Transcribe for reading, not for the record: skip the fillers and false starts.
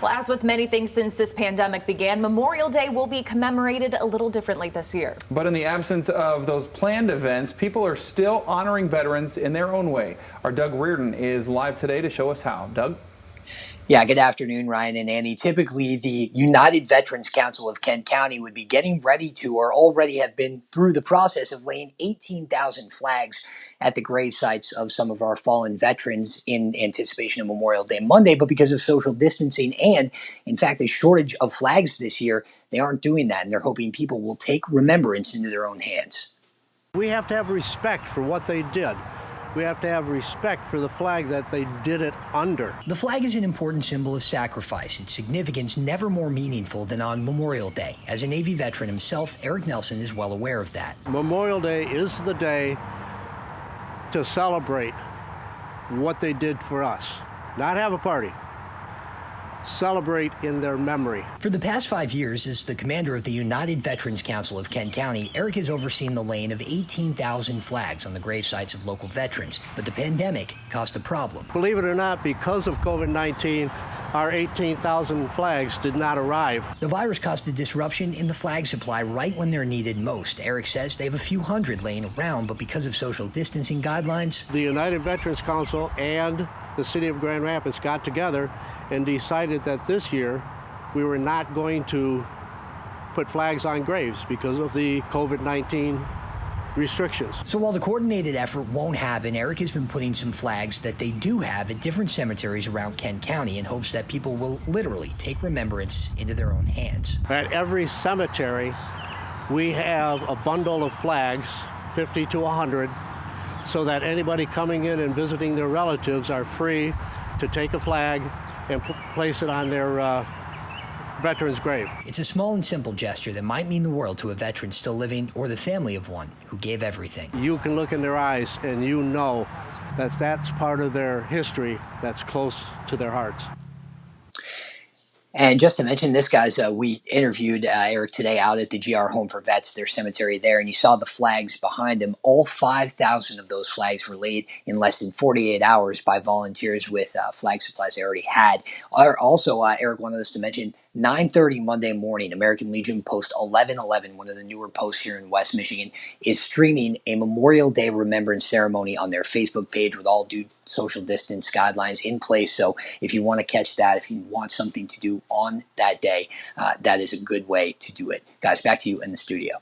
Well, as with many things since this pandemic began, Memorial Day will be commemorated a little differently this year. But in the absence of those planned events, people are still honoring veterans in their own way. Our Doug Reardon is live today to show us how. Doug? Yeah, good afternoon, Ryan and Andy. Typically, the United Veterans Council of Kent County would be getting ready to, or already have been through the process of laying 18,000 flags at the grave sites of some of our fallen veterans in anticipation of Memorial Day Monday. But because of social distancing and, in fact, a shortage of flags this year, they aren't doing that. And they're hoping people will take remembrance into their own hands. We have to have respect for what they did. We have to have respect for the flag that they did it under. The flag is an important symbol of sacrifice. Its significance never more meaningful than on Memorial Day. As a Navy veteran himself, Eric Nelson is well aware of that. Memorial Day is the day to celebrate what they did for us. Not have a party. Celebrate in their memory. For the past 5 years, as the commander of the United Veterans Council of Kent County, Eric has overseen the laying of 18,000 flags on the grave sites of local veterans. But the pandemic caused a problem. Believe it or not, because of COVID-19, our 18,000 flags did not arrive. The virus caused a disruption in the flag supply right when they're needed most. Eric says they have a few hundred laying around, but because of social distancing guidelines, the United Veterans Council and the city of Grand Rapids got together and decided that this year we were not going to put flags on graves because of the COVID-19 restrictions. So while the coordinated effort won't happen, Eric has been putting some flags that they do have at different cemeteries around Kent County in hopes that people will literally take remembrance into their own hands. At every cemetery, we have a bundle of flags, 50 to 100, so that anybody coming in and visiting their relatives are free to take a flag and place it on their veteran's grave. It's a small and simple gesture that might mean the world to a veteran still living or the family of one who gave everything. You can look in their eyes and you know that that's part of their history that's close to their hearts. And just to mention, this guy's, we interviewed Eric today out at the GR Home for Vets, their cemetery there, and you saw the flags behind him. All 5,000 of those flags were laid in less than 48 hours by volunteers with flag supplies they already had. Also, Eric wanted us to mention 9:30 Monday morning, American Legion Post 1111, one of the newer posts here in West Michigan, is streaming a Memorial Day remembrance ceremony on their Facebook page with all due social distance guidelines in place. So if you want to catch that, if you want something to do on that day, that is a good way to do it. Guys, back to you in the studio.